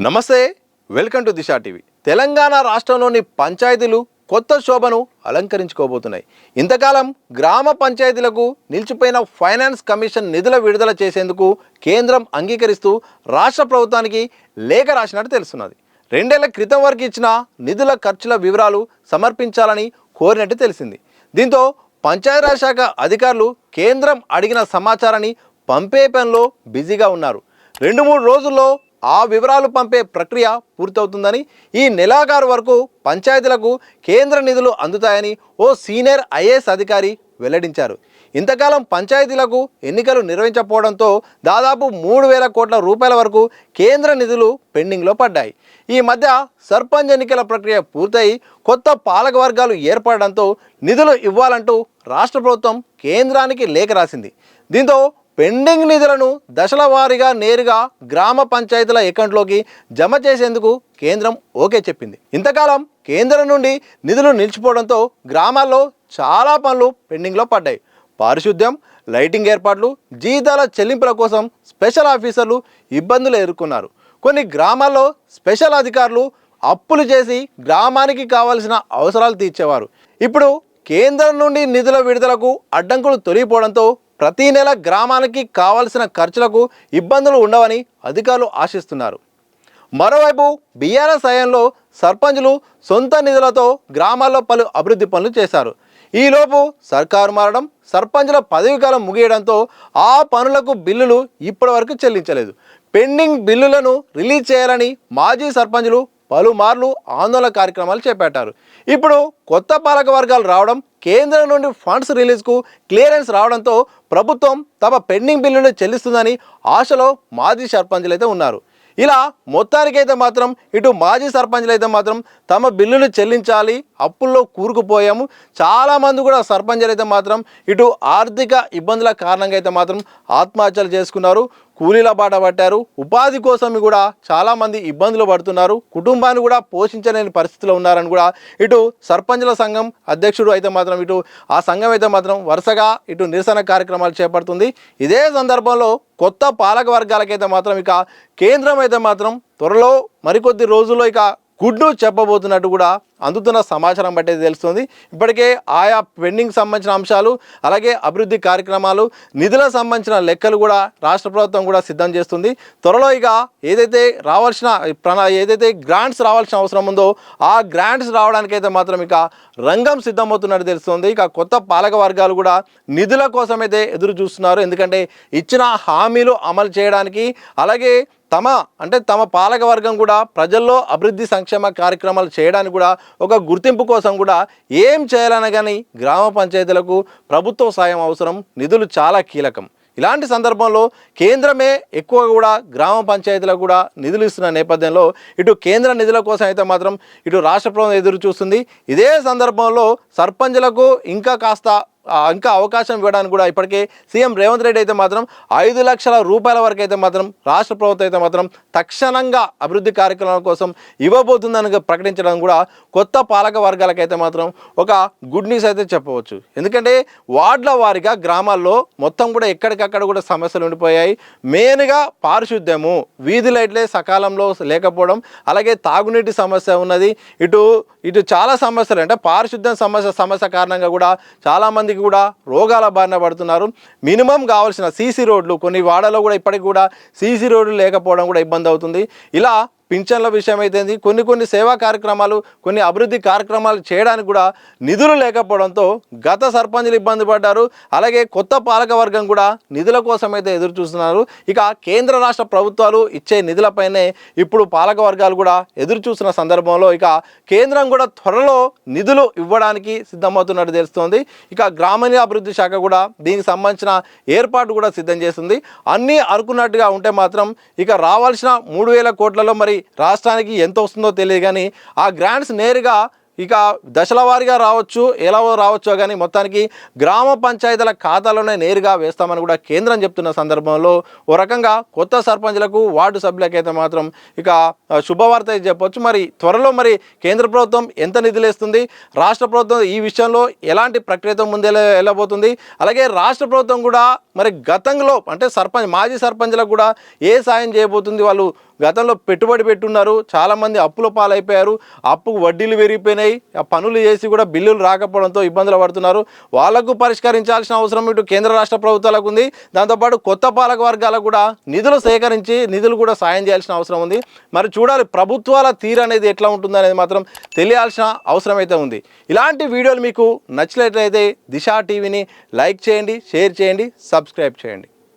నమస్తే, welcome to Disha TV. Telangana రాష్ట్రంలోని పంచాయతీలు కొత్త శోభను అలంకరించుకోబోతున్నాయి. ఇంతకాలం గ్రామ పంచాయతీలకు నిలిచిపోయిన ఫైనాన్స్ కమిషన్ నిధుల విడుదల చేసేందుకు కేంద్రం అంగీకరిస్తూ రాష్ట్ర ప్రభుత్వానికి లేఖ రాసినట్టు తెలుస్తున్నది. 2 ఏళ్ల క్రితం వరకు ఇచ్చిన నిధుల ఖర్చుల వివరాలు సమర్పించాలని కోరినట్టు తెలిసింది. దీంతో పంచాయతీరాజ్ శాఖ అధికారులు కేంద్రం అడిగిన సమాచారాన్ని పంపే పనిలో బిజీగా ఉన్నారు. 2-3 రోజుల్లో ఆ వివరాలు పంపే ప్రక్రియ పూర్తవుతుందని, ఈ నెలాఖరు వరకు పంచాయతీలకు కేంద్ర నిధులు అందుతాయని ఓ సీనియర్ ఐఏఎస్ అధికారి వెల్లడించారు. ఇంతకాలం పంచాయతీలకు ఎన్నికలు నిర్వహించకపోవడంతో దాదాపు 3,000 కోట్ల రూపాయల వరకు కేంద్ర నిధులు పెండింగ్లో పడ్డాయి. ఈ మధ్య సర్పంచ్ ఎన్నికల ప్రక్రియ పూర్తయి కొత్త పాలక వర్గాలు ఏర్పడడంతో నిధులు ఇవ్వాలంటూ రాష్ట్ర ప్రభుత్వం కేంద్రానికి లేఖ రాసింది. దీంతో పెండింగ్ నిధులను దశల వారీగా నేరుగా గ్రామ పంచాయతీల అకౌంట్లోకి జమ చేసేందుకు కేంద్రం ఓకే చెప్పింది. ఇంతకాలం కేంద్రం నుండి నిధులు నిలిచిపోవడంతో గ్రామాల్లో చాలా పనులు పెండింగ్లో పడ్డాయి. పారిశుద్ధ్యం, లైటింగ్ ఏర్పాట్లు, జీతాల చెల్లింపుల కోసం స్పెషల్ ఆఫీసర్లు ఇబ్బందులు ఎదుర్కొన్నారు. కొన్ని గ్రామాల్లో స్పెషల్ అధికారులు అప్పులు చేసి గ్రామానికి కావాల్సిన అవసరాలు తీర్చేవారు. ఇప్పుడు కేంద్రం నుండి నిధుల విడుదలకు అడ్డంకులు తొలగిపోవడంతో ప్రతి నెల గ్రామానికి కావాల్సిన ఖర్చులకు ఇబ్బందులు ఉండవని అధికారులు ఆశిస్తున్నారు. మరోవైపు బీఆర్ఎస్ హయాంలో సర్పంచులు సొంత నిధులతో గ్రామాల్లో పలు అభివృద్ధి పనులు చేశారు. ఈలోపు సర్కారు మారడం, సర్పంచుల పదవీకాలం ముగియడంతో ఆ పనులకు బిల్లులు ఇప్పటివరకు చెల్లించలేదు. పెండింగ్ బిల్లులను రిలీజ్ చేయాలని మాజీ సర్పంచులు పలుమార్లు ఆందోళన కార్యక్రమాలు చేపట్టారు. ఇప్పుడు కొత్త పాలక వర్గాలు రావడం, కేంద్రం నుండి ఫండ్స్ రిలీజ్కు క్లియరెన్స్ రావడంతో ప్రభుత్వం తమ పెండింగ్ బిల్లులు చెల్లిస్తుందని ఆశలో మాజీ సర్పంచులు అయితే ఉన్నారు. ఇలా మొత్తానికైతే మాత్రం ఇటు మాజీ సర్పంచులు అయితే మాత్రం తమ బిల్లులు చెల్లించాలి, అప్పుల్లో కూరుకుపోయాము. చాలామంది కూడా సర్పంచులు అయితే మాత్రం ఇటు ఆర్థిక ఇబ్బందుల కారణంగా అయితే మాత్రం ఆత్మహత్యలు చేసుకున్నారు, కూలీల బాట పట్టారు. ఉపాధి కోసం కూడా చాలామంది ఇబ్బందులు పడుతున్నారు, కుటుంబాన్ని కూడా పోషించలేని పరిస్థితిలో ఉన్నారని కూడా ఇటు సర్పంచుల సంఘం అధ్యక్షుడు అయితే మాత్రం ఇటు ఆ సంఘం అయితే మాత్రం వరుసగా ఇటు నిరసన కార్యక్రమాలు చేపడుతుంది. ఇదే సందర్భంలో కొత్త పాలక వర్గాలకైతే మాత్రం ఇక కేంద్రం అయితే మాత్రం త్వరలో మరికొద్ది రోజుల్లో ఇక గుడ్ న్యూస్ చెప్పబోతున్నట్టు కూడా అందుతున్న సమాచారం బట్టి తెలుస్తుంది. ఇప్పటికే ఆయా పెండింగ్ సంబంధించిన అంశాలు, అలాగే అభివృద్ధి కార్యక్రమాలు, నిధులకు సంబంధించిన లెక్కలు కూడా రాష్ట్ర ప్రభుత్వం కూడా సిద్ధం చేస్తుంది. త్వరలో ఇక ఏదైతే గ్రాంట్స్ రావాల్సిన అవసరం ఉందో ఆ గ్రాంట్స్ రావడానికైతే మాత్రం ఇక రంగం సిద్ధమవుతున్నట్టు తెలుస్తుంది. ఇక కొత్త పాలక వర్గాలు కూడా నిధుల కోసమైతే ఎదురు చూస్తున్నారు. ఎందుకంటే ఇచ్చిన హామీలు అమలు చేయడానికి, అలాగే తమ పాలక వర్గం కూడా ప్రజల్లో అభివృద్ధి సంక్షేమ కార్యక్రమాలు చేయడానికి కూడా ఒక గుర్తింపు కోసం కూడా ఏం చేయాలన్నా కానీ గ్రామ పంచాయతీలకు ప్రభుత్వ సాయం అవసరం, నిధులు చాలా కీలకం. ఇలాంటి సందర్భంలో కేంద్రమే ఎక్కువ కూడా గ్రామ పంచాయతీలకు కూడా నిధులు ఇస్తున్న నేపథ్యంలో ఇటు కేంద్ర నిధుల కోసం అయితే మాత్రం ఇటు రాష్ట్ర ప్రభుత్వం ఎదురు చూస్తుంది. ఇదే సందర్భంలో సర్పంచులకు ఇంకా అవకాశం ఇవ్వడానికి కూడా ఇప్పటికే సీఎం రేవంత్ రెడ్డి అయితే మాత్రం 5 లక్షల రూపాయల వరకు అయితే మాత్రం రాష్ట్ర ప్రభుత్వం అయితే మాత్రం తక్షణంగా అభివృద్ధి కార్యక్రమాల కోసం ఇవ్వబోతుందని ప్రకటించడం కూడా కొత్త పాలక వర్గాలకైతే మాత్రం ఒక గుడ్ న్యూస్ అయితే చెప్పవచ్చు. ఎందుకంటే వార్డుల వారీగా గ్రామాల్లో మొత్తం కూడా ఎక్కడికక్కడ కూడా సమస్యలు ఉండిపోయాయి. మెయిన్గా పారిశుద్ధ్యము, వీధి లైట్లే సకాలంలో లేకపోవడం, అలాగే తాగునీటి సమస్య ఉన్నది. ఇటు చాలా సమస్యలు, అంటే పారిశుద్ధ్యం సమస్య కారణంగా కూడా చాలామంది కూడా రోగాల బారిన పడుతున్నారు. మినిమం కావాల్సిన సీసీ రోడ్లు, కొన్ని వాడలో కూడా ఇప్పటికి కూడా సీసీ రోడ్లు లేకపోవడం కూడా ఇబ్బంది అవుతుంది. ఇలా పింఛన్ల విషయం అయితే కొన్ని సేవా కార్యక్రమాలు, కొన్ని అభివృద్ధి కార్యక్రమాలు చేయడానికి కూడా నిధులు లేకపోవడంతో గత సర్పంచులు ఇబ్బంది పడ్డారు. అలాగే కొత్త పాలక వర్గం కూడా నిధుల కోసం అయితే ఎదురు చూస్తున్నారు. ఇక కేంద్ర రాష్ట్ర ప్రభుత్వాలు ఇచ్చే నిధులపైనే ఇప్పుడు పాలక వర్గాలు కూడా ఎదురు చూస్తున్న సందర్భంలో ఇక కేంద్రం కూడా త్వరలో నిధులు ఇవ్వడానికి సిద్ధమవుతున్నట్టు తెలుస్తోంది. ఇక గ్రామీణాభివృద్ధి శాఖ కూడా దీనికి సంబంధించిన ఏర్పాటు కూడా సిద్ధం చేస్తుంది. అన్నీ అనుకున్నట్టుగా ఉంటే మాత్రం ఇక రావాల్సిన 3,000 కోట్లలో మరి రాష్ట్రానికి ఎంత వస్తుందో తెలియదు, కానీ ఆ గ్రాంట్స్ నేరుగా ఇక దశల వారీగా రావచ్చు, ఎలా రావచ్చో కానీ మొత్తానికి గ్రామ పంచాయతీల ఖాతాలోనే నేరుగా వేస్తామని కూడా కేంద్రం చెప్తున్న సందర్భంలో ఓ రకంగా కొత్త సర్పంచులకు, వార్డు సభ్యులకైతే మాత్రం ఇక శుభవార్త చెప్పొచ్చు. మరి త్వరలో మరి కేంద్ర ప్రభుత్వం ఎంత నిధులు ఇస్తుంది, రాష్ట్ర ప్రభుత్వం ఈ విషయంలో ఎలాంటి ప్రక్రియతో ముందే వెళ్ళబోతుంది, అలాగే రాష్ట్ర ప్రభుత్వం కూడా మరి గతంలో అంటే మాజీ సర్పంచులకు కూడా ఏ సాయం చేయబోతుంది, వాళ్ళు గతంలో పెట్టుబడి పెట్టున్నారు, చాలామంది అప్పుల పాలైపోయారు, అప్పుకు వడ్డీలు పెరిగిపోయినాయి, ఆ పనులు చేసి కూడా బిల్లులు రాకపోవడంతో ఇబ్బందులు పడుతున్నారు. వాళ్లకు పరిష్కరించాల్సిన అవసరం ఇటు కేంద్ర రాష్ట్ర ప్రభుత్వాలకు ఉంది. దాంతోపాటు కొత్త పాలక వర్గాలకు కూడా నిధులు సేకరించి నిధులు కూడా సాయం చేయాల్సిన అవసరం ఉంది. మరి చూడాలి ప్రభుత్వాల తీరు అనేది ఎట్లా ఉంటుంది అనేది మాత్రం తెలియాల్సిన అవసరం అయితే ఉంది. ఇలాంటి వీడియోలు మీకు నచ్చినట్లయితే దిశ టీవీని లైక్ చేయండి, షేర్ చేయండి, సబ్స్క్రైబ్ చేయండి.